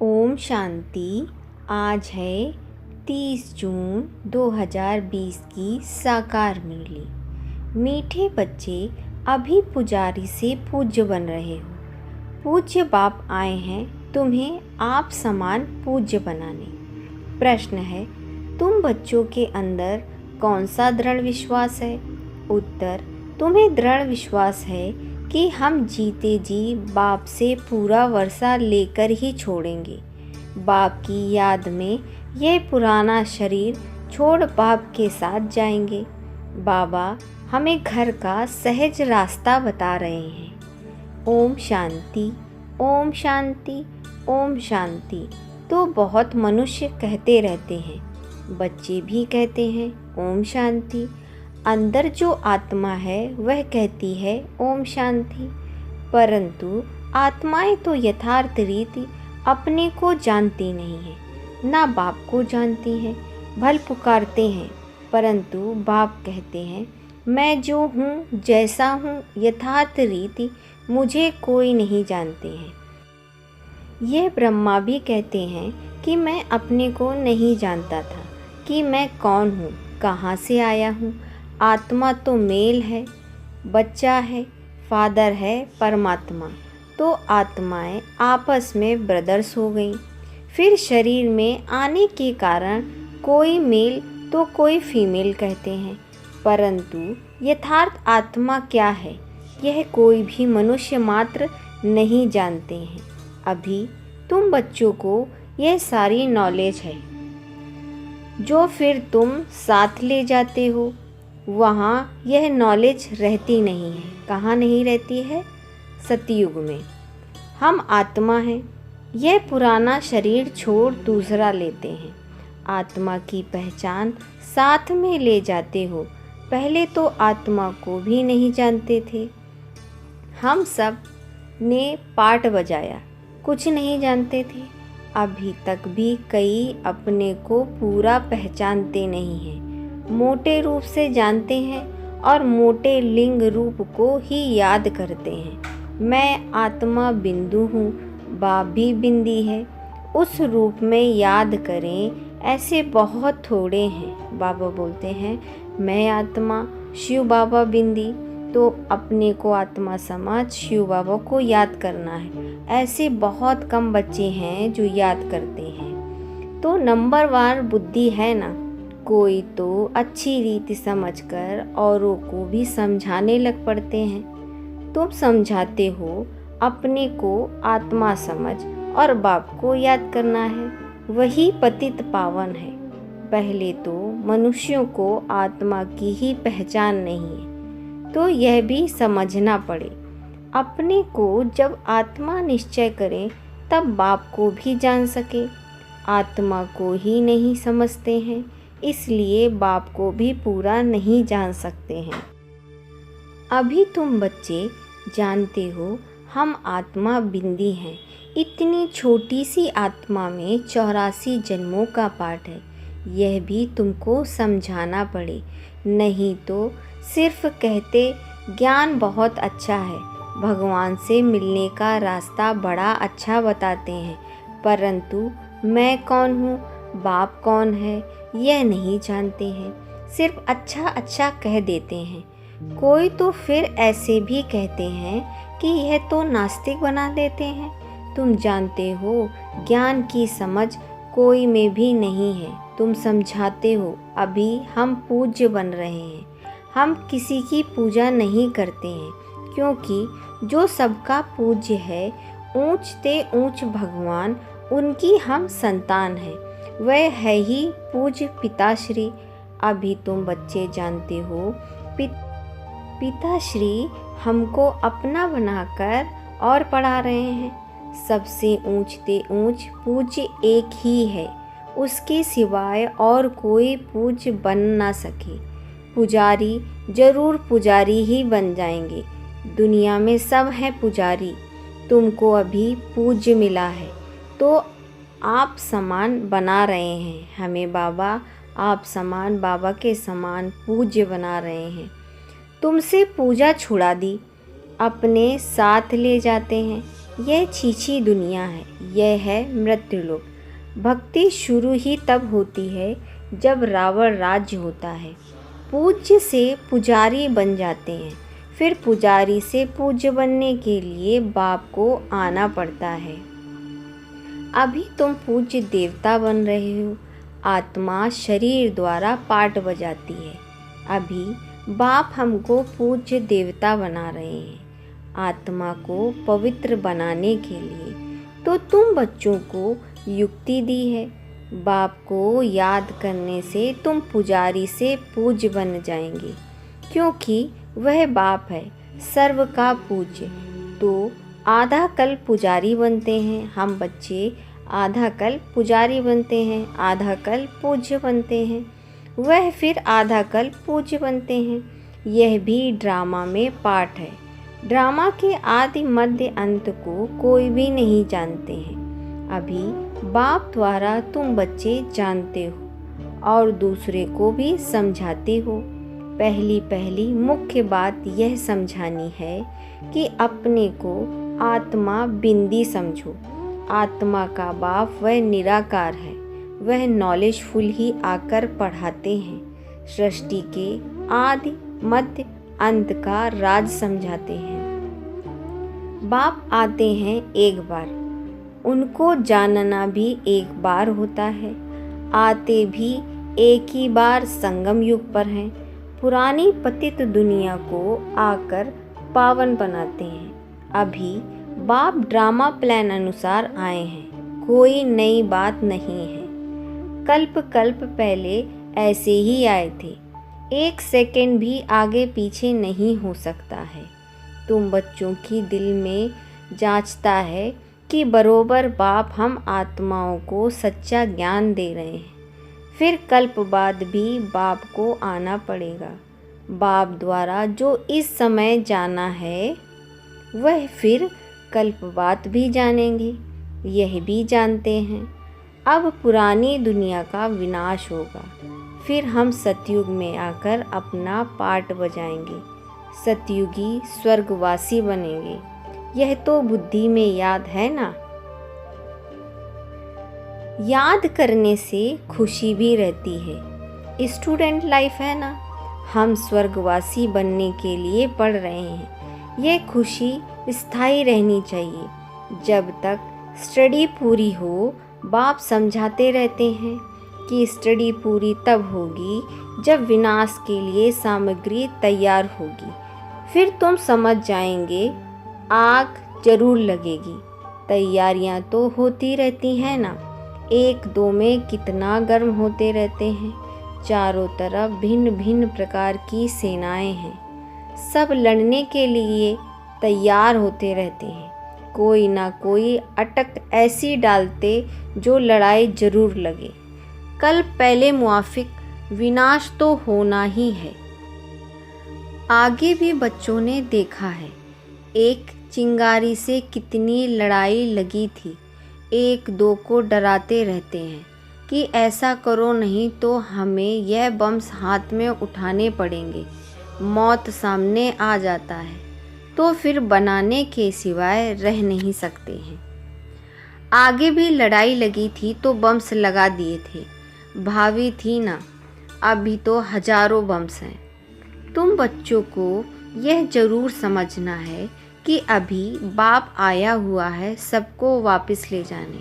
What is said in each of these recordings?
ओम शांति। आज है 30 जून 2020 की साकार मुरली। मीठे बच्चे अभी पुजारी से पूज्य बन रहे हो। पूज्य बाप आए हैं तुम्हें आप समान पूज्य बनाने। प्रश्न है, तुम बच्चों के अंदर कौन सा दृढ़ विश्वास है? उत्तर, तुम्हें दृढ़ विश्वास है कि हम जीते जी बाप से पूरा वर्षा लेकर ही छोड़ेंगे। बाप की याद में यह पुराना शरीर छोड़ बाप के साथ जाएंगे। बाबा हमें घर का सहज रास्ता बता रहे हैं। ओम शांति, ओम शांति, ओम शांति। तो बहुत मनुष्य कहते रहते हैं, बच्चे भी कहते हैं ओम शांति। अंदर जो आत्मा है वह कहती है ओम शांति, परंतु आत्माएं तो यथार्थ रीति अपने को जानती नहीं है, ना बाप को जानती हैं। भल पुकारते हैं परंतु बाप कहते हैं मैं जो हूँ जैसा हूँ यथार्थ रीति मुझे कोई नहीं जानते हैं। यह ब्रह्मा भी कहते हैं कि मैं अपने को नहीं जानता था कि मैं कौन हूँ, कहाँ से आया हूँ। आत्मा तो मेल है, बच्चा है, फादर है परमात्मा। तो आत्माएं आपस में ब्रदर्स हो गई। फिर शरीर में आने के कारण कोई मेल तो कोई फीमेल कहते हैं, परंतु यथार्थ आत्मा क्या है यह कोई भी मनुष्य मात्र नहीं जानते हैं। अभी तुम बच्चों को यह सारी नॉलेज है जो फिर तुम साथ ले जाते हो। वहाँ यह नॉलेज रहती नहीं है। कहाँ नहीं रहती है? सतयुग में। हम आत्मा हैं, यह पुराना शरीर छोड़ दूसरा लेते हैं। आत्मा की पहचान साथ में ले जाते हो। पहले तो आत्मा को भी नहीं जानते थे। हम सब ने पाठ बजाया, कुछ नहीं जानते थे। अभी तक भी कई अपने को पूरा पहचानते नहीं हैं। मोटे रूप से जानते हैं और मोटे लिंग रूप को ही याद करते हैं। मैं आत्मा बिंदु हूँ, बाप भी बिंदी है। उस रूप में याद करें, ऐसे बहुत थोड़े हैं। बाबा बोलते हैं मैं आत्मा, शिव बाबा बिंदी। तो अपने को आत्मा समझ शिव बाबा को याद करना है। ऐसे बहुत कम बच्चे हैं जो याद करते हैं। तो नंबरवार बुद्धि है ना। कोई तो अच्छी रीति समझकर औरों को भी समझाने लग पड़ते हैं। तुम समझाते हो, अपने को आत्मा समझ और बाप को याद करना है, वही पतित पावन है। पहले तो मनुष्यों को आत्मा की ही पहचान नहीं है, तो यह भी समझना पड़े। अपने को जब आत्मा निश्चय करें तब बाप को भी जान सके। आत्मा को ही नहीं समझते हैं, इसलिए बाप को भी पूरा नहीं जान सकते हैं। अभी तुम बच्चे जानते हो हम आत्मा बिंदी हैं। इतनी छोटी सी आत्मा में 84 जन्मों का पाठ है। यह भी तुमको समझाना पड़े, नहीं तो सिर्फ कहते ज्ञान बहुत अच्छा है, भगवान से मिलने का रास्ता बड़ा अच्छा बताते हैं, परंतु मैं कौन हूँ, बाप कौन है यह नहीं जानते हैं। सिर्फ अच्छा अच्छा कह देते हैं। कोई तो फिर ऐसे भी कहते हैं कि यह तो नास्तिक बना देते हैं। तुम जानते हो ज्ञान की समझ कोई में भी नहीं है। तुम समझाते हो अभी हम पूज्य बन रहे हैं। हम किसी की पूजा नहीं करते हैं, क्योंकि जो सबका पूज्य है, ऊंच ते ऊंच भगवान, उनकी हम संतान हैं। वह है ही पूज्य पिताश्री। अभी तुम बच्चे जानते हो पिताश्री हमको अपना बनाकर और पढ़ा रहे हैं। सबसे ऊंच ते ऊंच पूज्य एक ही है, उसके सिवाय और कोई पूज्य बन ना सके। पुजारी जरूर पुजारी ही बन जाएंगे। दुनिया में सब हैं पुजारी। तुमको अभी पूज्य मिला है तो आप समान बना रहे हैं। हमें बाबा आप समान, बाबा के समान पूज्य बना रहे हैं। तुमसे पूजा छुड़ा दी, अपने साथ ले जाते हैं। यह छीछी दुनिया है, यह है मृत्युलोक। भक्ति शुरू ही तब होती है जब रावण राज्य होता है। पूज्य से पुजारी बन जाते हैं, फिर पुजारी से पूज्य बनने के लिए बाप को आना पड़ता है। अभी तुम पूज्य देवता बन रहे हो। आत्मा शरीर द्वारा पाठ बजाती है। अभी बाप हमको पूज्य देवता बना रहे हैं, आत्मा को पवित्र बनाने के लिए। तो तुम बच्चों को युक्ति दी है। बाप को याद करने से तुम पुजारी से पूज्य बन जाएंगे, क्योंकि वह बाप है, सर्व का पूज्य। तो आधा कल पुजारी बनते हैं हम बच्चे, आधा कल पुजारी बनते हैं, आधा कल पूज्य बनते हैं, वह फिर आधा कल पूज्य बनते हैं। यह भी ड्रामा में पाठ है। ड्रामा के आदि मध्य अंत को कोई भी नहीं जानते हैं। अभी बाप द्वारा तुम बच्चे जानते हो और दूसरे को भी समझाते हो। पहली मुख्य बात यह समझानी है कि अपने को आत्मा बिंदी समझो। आत्मा का बाप वह निराकार है, वह नॉलेजफुल ही आकर पढ़ाते हैं। सृष्टि के आदि मध्य अंत का राज समझाते हैं। बाप आते हैं एक बार, उनको जानना भी एक बार होता है। आते भी एक ही बार संगम युग पर हैं। पुरानी पतित दुनिया को आकर पावन बनाते हैं। अभी बाप ड्रामा प्लान अनुसार आए हैं, कोई नई बात नहीं है। कल्प पहले ऐसे ही आए थे, एक सेकंड भी आगे पीछे नहीं हो सकता है। तुम बच्चों की दिल में जांचता है कि बरोबर बाप हम आत्माओं को सच्चा ज्ञान दे रहे हैं। फिर कल्प बाद भी बाप को आना पड़ेगा। बाप द्वारा जो इस समय जाना है वह फिर कल्प बाद भी जानेंगे। यह भी जानते हैं अब पुरानी दुनिया का विनाश होगा, फिर हम सतयुग में आकर अपना पाठ बजाएंगे, सतयुगी स्वर्गवासी बनेंगे। यह तो बुद्धि में याद है ना। याद करने से खुशी भी रहती है। स्टूडेंट लाइफ है ना, हम स्वर्गवासी बनने के लिए पढ़ रहे हैं। यह खुशी स्थायी रहनी चाहिए। जब तक स्टडी पूरी हो, बाप समझाते रहते हैं कि स्टडी पूरी तब होगी जब विनाश के लिए सामग्री तैयार होगी। फिर तुम समझ जाएंगे, आग जरूर लगेगी। तैयारियां तो होती रहती हैं ना, एक दो में कितना गर्म होते रहते हैं। चारों तरफ भिन्न भिन्न प्रकार की सेनाएं हैं, सब लड़ने के लिए तैयार होते रहते हैं। कोई ना कोई अटक ऐसी डालते जो लड़ाई जरूर लगे। कल पहले मुआफिक विनाश तो होना ही है। आगे भी बच्चों ने देखा है, एक चिंगारी से कितनी लड़ाई लगी थी। एक दो को डराते रहते हैं कि ऐसा करो नहीं तो हमें यह बम्स हाथ में उठाने पड़ेंगे। मौत सामने आ जाता है तो फिर बनाने के सिवाय रह नहीं सकते हैं। आगे भी लड़ाई लगी थी तो बम्स लगा दिए थे। भावी थी ना, अभी तो हजारों बम्स हैं। तुम बच्चों को यह जरूर समझना है कि अभी बाप आया हुआ है सबको वापस ले जाने।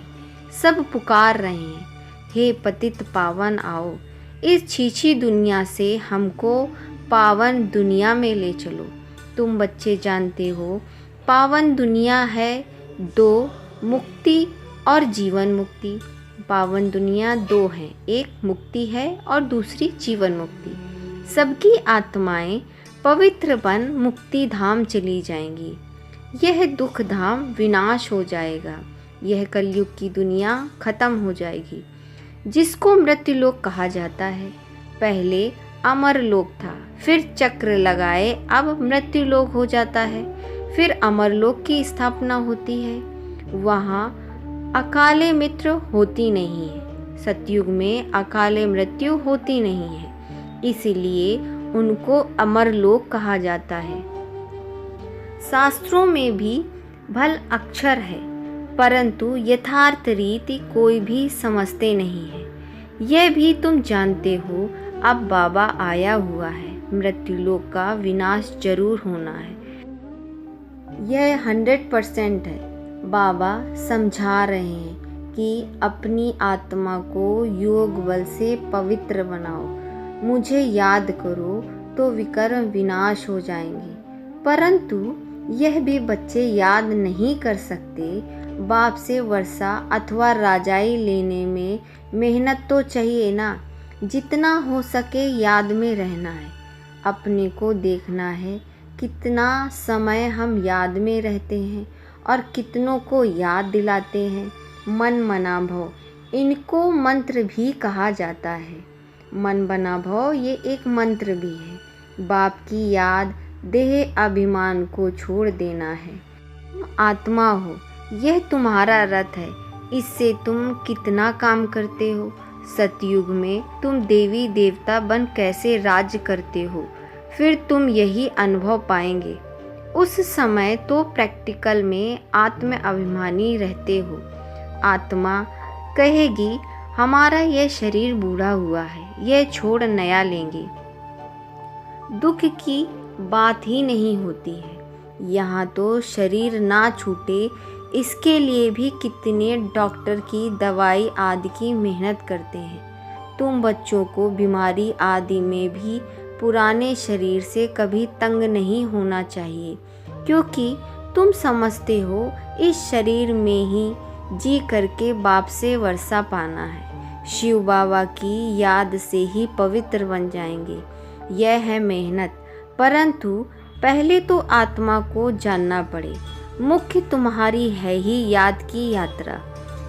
सब पुकार रहे हैं, हे पतित पावन आओ, इस छीछी दुनिया से हमको पावन दुनिया में ले चलो। तुम बच्चे जानते हो पावन दुनिया है दो, मुक्ति और जीवन मुक्ति। पावन दुनिया दो हैं, एक मुक्ति है और दूसरी जीवन मुक्ति। सबकी आत्माएं पवित्र बन मुक्ति धाम चली जाएंगी। यह दुख धाम विनाश हो जाएगा। यह कलयुग की दुनिया खत्म हो जाएगी, जिसको मृत्युलोक कहा जाता है। पहले अमर लोक था, फिर चक्र लगाए अब मृत्युलोक हो जाता है। फिर अमरलोक की स्थापना होती है। वहाँ अकाले मित्र होती नहीं है। सतयुग में अकाले मृत्यु होती नहीं है, इसीलिए उनको अमरलोक कहा जाता है। शास्त्रों में भी भल अक्षर है, परंतु यथार्थ रीति कोई भी समझते नहीं है। यह भी तुम जानते हो, अब बाबा आया हुआ है, मृत्युलोक का विनाश जरूर होना है। यह 100% है। बाबा समझा रहे हैं कि अपनी आत्मा को योग बल से पवित्र बनाओ, मुझे याद करो तो विकर्म विनाश हो जाएंगे। परंतु यह भी बच्चे याद नहीं कर सकते। बाप से वर्षा अथवा राजाई लेने में मेहनत तो चाहिए ना। जितना हो सके याद में रहना है। अपने को देखना है कितना समय हम याद में रहते हैं और कितनों को याद दिलाते हैं। मन मना भव, इनको मंत्र भी कहा जाता है। मन बना भव ये एक मंत्र भी है। बाप की याद देह अभिमान को छोड़ देना है। तुम आत्मा हो, यह तुम्हारा रथ है, इससे तुम कितना काम करते हो। सतयुग में तुम देवी देवता बन कैसे राज्य करते हो, फिर तुम यही अनुभव पाएंगे। उस समय तो प्रैक्टिकल में आत्म अभिमानी रहते हो। आत्मा कहेगी हमारा यह शरीर बूढ़ा हुआ है, यह छोड़ नया लेंगे। दुख की बात ही नहीं होती है। यहाँ तो शरीर ना छूटे इसके लिए भी कितने डॉक्टर की दवाई आदि की मेहनत करते हैं। तुम बच्चों को बीमारी आदि में भी पुराने शरीर से कभी तंग नहीं होना चाहिए, क्योंकि तुम समझते हो इस शरीर में ही जी करके बाप से वर्षा पाना है। शिव बाबा की याद से ही पवित्र बन जाएंगे। यह है मेहनत, परंतु पहले तो आत्मा को जानना पड़े। मुख्य तुम्हारी है ही याद की यात्रा।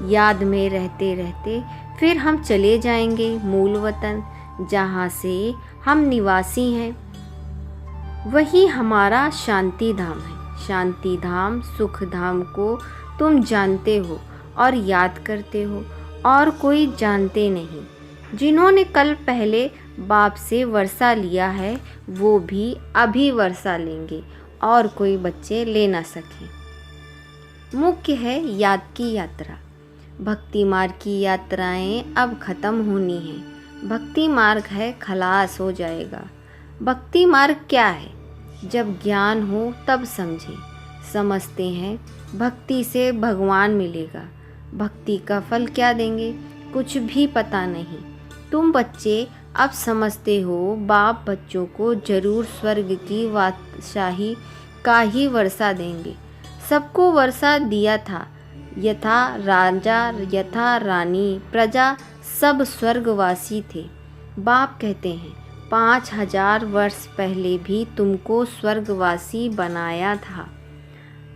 याद में रहते रहते फिर हम चले जाएंगे मूल वतन, जहाँ से हम निवासी हैं। वही हमारा शांति धाम है। शांति धाम सुख धाम को तुम जानते हो और याद करते हो, और कोई जानते नहीं। जिन्होंने कल पहले बाप से वर्षा लिया है वो भी अभी वर्षा लेंगे और कोई बच्चे ले ना सके। मुख्य है याद की यात्रा। भक्ति मार्ग की यात्राएं अब खत्म होनी हैं। भक्ति मार्ग है खलास हो जाएगा। भक्ति मार्ग क्या है? जब ज्ञान हो तब समझे। समझते हैं भक्ति से भगवान मिलेगा। भक्ति का फल क्या देंगे? कुछ भी पता नहीं। तुम बच्चे अब समझते हो बाप बच्चों को जरूर स्वर्ग की बादशाही का ही वर्षा देंगे। सबको वर्षा दिया था, यथा राजा यथा रानी प्रजा सब स्वर्गवासी थे। बाप कहते हैं 5000 वर्ष पहले भी तुमको स्वर्गवासी बनाया था,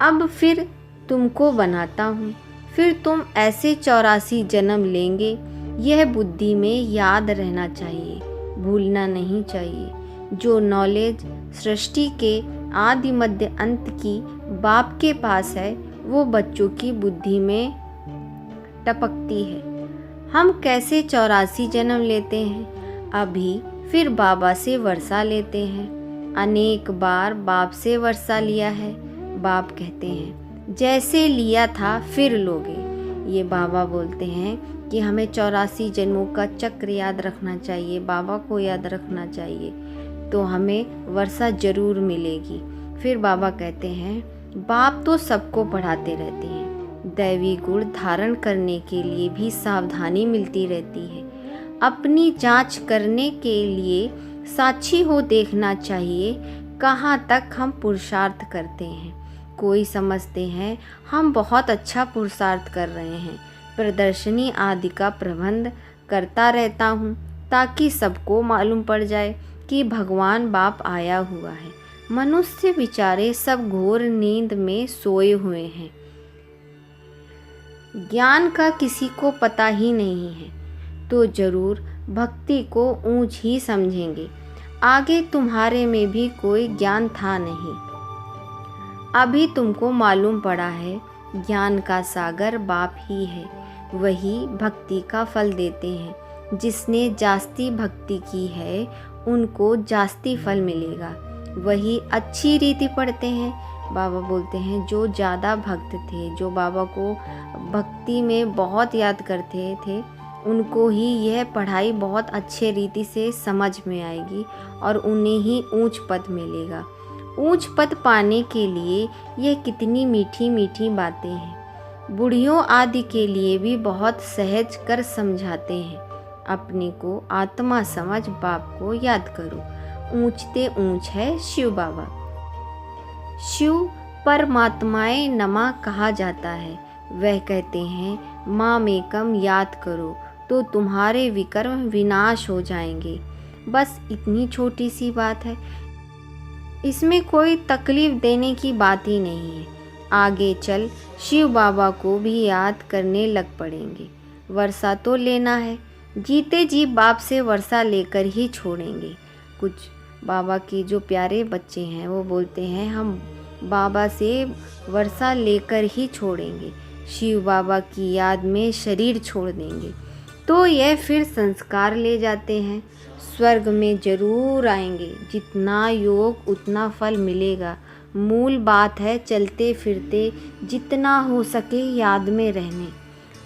अब फिर तुमको बनाता हूँ। फिर तुम ऐसे 84 जन्म लेंगे। यह बुद्धि में याद रहना चाहिए, भूलना नहीं चाहिए। जो नॉलेज सृष्टि के आदि मध्य अंत की बाप के पास है वो बच्चों की बुद्धि में टपकती है। हम कैसे 84 जन्म लेते हैं, अभी फिर बाबा से वर्षा लेते हैं। अनेक बार बाप से वर्षा लिया है। बाप कहते हैं जैसे लिया था फिर लोगे। ये बाबा बोलते हैं कि हमें 84 जन्मों का चक्र याद रखना चाहिए, बाबा को याद रखना चाहिए, तो हमें वर्षा जरूर मिलेगी। फिर बाबा कहते हैं बाप तो सबको पढ़ाते रहते हैं। दैवी गुण धारण करने के लिए भी सावधानी मिलती रहती है। अपनी जांच करने के लिए साक्षी हो देखना चाहिए कहाँ तक हम पुरुषार्थ करते हैं। कोई समझते हैं हम बहुत अच्छा पुरुषार्थ कर रहे हैं। प्रदर्शनी आदि का प्रबंध करता रहता हूँ ताकि सबको मालूम पड़ जाए कि भगवान बाप आया हुआ है। मनुष्य बेचारे सब घोर नींद में सोए हुए हैं। ज्ञान का किसी को पता ही नहीं है, तो जरूर भक्ति को ऊंच ही समझेंगे। आगे तुम्हारे में भी कोई ज्ञान था नहीं, अभी तुमको मालूम पड़ा है ज्ञान का सागर बाप ही है। वही भक्ति का फल देते हैं। जिसने जास्ती भक्ति की है उनको जास्ती फल मिलेगा। वही अच्छी रीति पढ़ते हैं बाबा बोलते हैं जो ज़्यादा भक्त थे, जो बाबा को भक्ति में बहुत याद करते थे, उनको ही यह पढ़ाई बहुत अच्छे रीति से समझ में आएगी और उन्हें ही ऊंच पद मिलेगा। ऊंच पद पाने के लिए यह कितनी मीठी मीठी बातें हैं। बूढ़ियों आदि के लिए भी बहुत सहज कर समझाते हैं। अपने को आत्मा समझ बाप को याद करो। ऊंचते ऊंच है शिव बाबा। शिव परमात्माए नमा कहा जाता है। वह कहते हैं मामेकम याद करो तो तुम्हारे विकर्म विनाश हो जाएंगे। बस इतनी छोटी सी बात है, इसमें कोई तकलीफ देने की बात ही नहीं है। आगे चल शिव बाबा को भी याद करने लग पड़ेंगे। वर्षा तो लेना है, जीते जी बाप से वर्षा लेकर ही छोड़ेंगे। कुछ बाबा के जो प्यारे बच्चे हैं वो बोलते हैं हम बाबा से वर्षा लेकर ही छोड़ेंगे, शिव बाबा की याद में शरीर छोड़ देंगे। तो यह फिर संस्कार ले जाते हैं। स्वर्ग में जरूर आएंगे, जितना योग उतना फल मिलेगा। मूल बात है चलते फिरते जितना हो सके याद में रहने।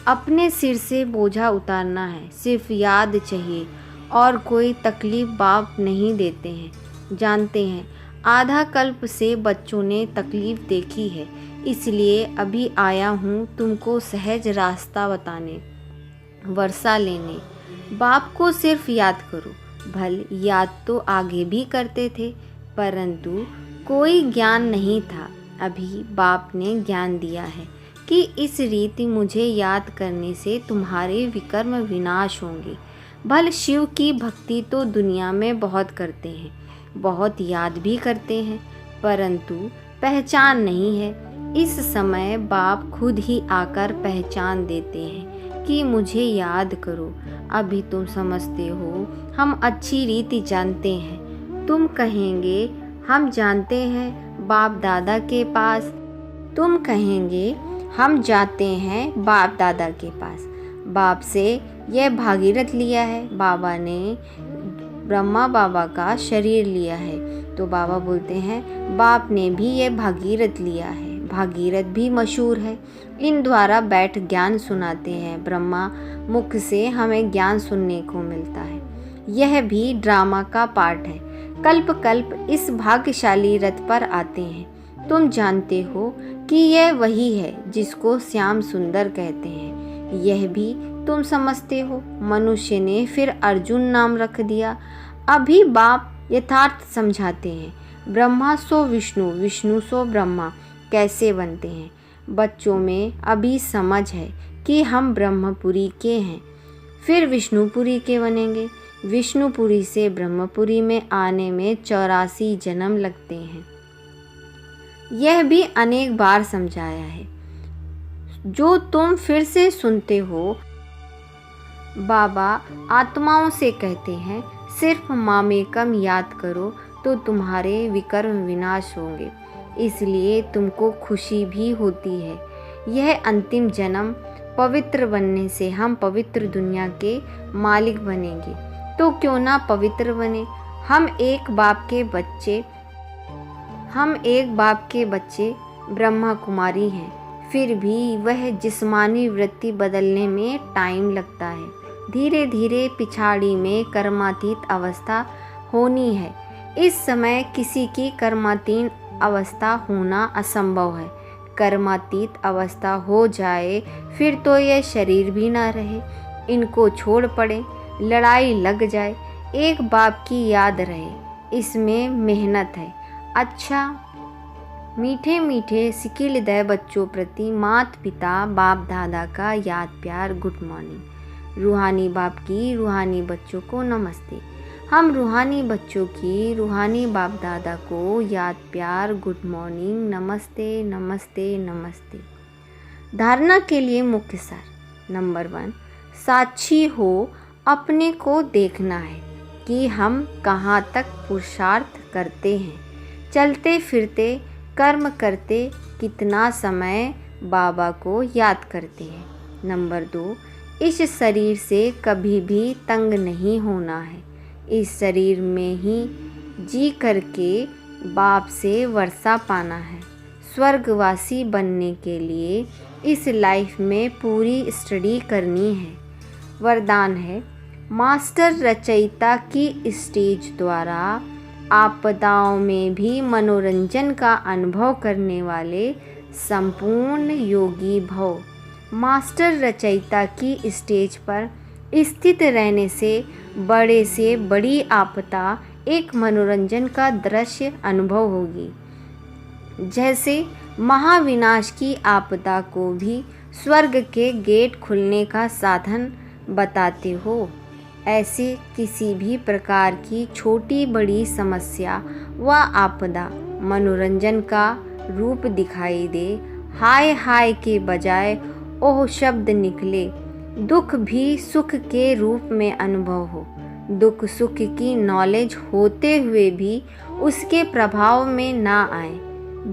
अपने सिर से बोझा उतारना है, सिर्फ याद चाहिए और कोई तकलीफ बाप नहीं देते हैं। जानते हैं आधा कल्प से बच्चों ने तकलीफ देखी है, इसलिए अभी आया हूँ तुमको सहज रास्ता बताने, वर्षा लेने। बाप को सिर्फ याद करो। भल याद तो आगे भी करते थे, परंतु कोई ज्ञान नहीं था। अभी बाप ने ज्ञान दिया है कि इस रीति मुझे याद करने से तुम्हारे विकर्म विनाश होंगे। भल शिव की भक्ति तो दुनिया में बहुत करते हैं, बहुत याद भी करते हैं, परंतु पहचान नहीं है। इस समय बाप खुद ही आकर पहचान देते हैं कि मुझे याद करो। अभी तुम समझते हो हम अच्छी रीति जानते हैं। तुम कहेंगे हम जानते हैं बाप दादा के पास, तुम कहेंगे हम जाते हैं बाप दादा के पास। बाप से यह भागीरथ लिया है, बाबा ने ब्रह्मा बाबा का शरीर लिया है। तो बाबा बोलते हैं बाप ने भी यह भागीरथ लिया है। भागीरथ भी मशहूर है, इन द्वारा बैठ ज्ञान सुनाते हैं। ब्रह्मा मुख से हमें ज्ञान सुनने को मिलता है। यह भी ड्रामा का पार्ट है। कल्प कल्प इस भाग्यशाली रथ पर आते हैं। तुम जानते हो कि यह वही है जिसको श्याम सुंदर कहते हैं। यह भी तुम समझते हो। मनुष्य ने फिर अर्जुन नाम रख दिया। अभी बाप यथार्थ समझाते हैं। ब्रह्मा सो विष्णु, विष्णु सो ब्रह्मा कैसे बनते हैं। बच्चों में अभी समझ है कि हम ब्रह्मपुरी के हैं, फिर विष्णुपुरी के बनेंगे। विष्णुपुरी से ब्रह्मपुरी में आने में 84 जन्म लगते हैं। यह भी अनेक बार समझाया है, जो तुम फिर से सुनते हो। बाबा आत्माओं से कहते हैं सिर्फ मामेकम याद करो तो तुम्हारे विकर्म विनाश होंगे। इसलिए तुमको खुशी भी होती है। यह अंतिम जन्म पवित्र बनने से हम पवित्र दुनिया के मालिक बनेंगे। तो क्यों ना पवित्र बने। हम एक बाप के बच्चे ब्रह्मा कुमारी हैं। फिर भी वह जिस्मानी वृत्ति बदलने में टाइम लगता है। धीरे धीरे पिछाड़ी में कर्मातीत अवस्था होनी है। इस समय किसी की कर्मातीत अवस्था होना असंभव है। कर्मातीत अवस्था हो जाए फिर तो यह शरीर भी ना रहे, इनको छोड़ पड़े, लड़ाई लग जाए, एक बाप की याद रहे। इसमें मेहनत है। अच्छा मीठे मीठे सिकिल दय बच्चों प्रति माता पिता बाप दादा का याद प्यार गुड मॉर्निंग। रूहानी बाप की रूहानी बच्चों को नमस्ते। हम रूहानी बच्चों की रूहानी बाप दादा को याद प्यार गुड मॉर्निंग, नमस्ते नमस्ते नमस्ते। धारणा के लिए मुख्य सार। नंबर 1, साक्षी हो अपने को देखना है कि हम कहाँ तक पुरुषार्थ करते हैं। चलते फिरते कर्म करते कितना समय बाबा को याद करते हैं। नंबर 2, इस शरीर से कभी भी तंग नहीं होना है। इस शरीर में ही जी करके बाप से वर्षा पाना है। स्वर्गवासी बनने के लिए इस लाइफ में पूरी स्टडी करनी है। वरदान है, मास्टर रचयिता की स्टेज द्वारा आपदाओं में भी मनोरंजन का अनुभव करने वाले संपूर्ण योगी भव। मास्टर रचयिता की स्टेज पर स्थित रहने से बड़ी आपदा एक मनोरंजन का दृश्य अनुभव होगी। जैसे महाविनाश की आपदा को भी स्वर्ग के गेट खुलने का साधन बताते हो, ऐसे किसी भी प्रकार की छोटी बड़ी समस्या व आपदा मनोरंजन का रूप दिखाई दे, हाय हाय के बजाय ओह शब्द निकले, दुख भी सुख के रूप में अनुभव हो, दुख सुख की नॉलेज होते हुए भी उसके प्रभाव में ना आए,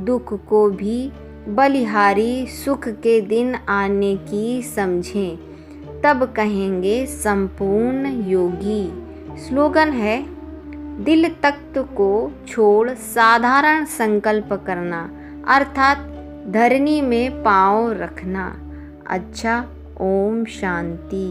दुख को भी बलिहारी सुख के दिन आने की समझें, तब कहेंगे संपूर्ण योगी। स्लोगन है, दिल तख्त को छोड़ साधारण संकल्प करना, अर्थात धरनी में पाँव रखना। अच्छा, ओम शांति।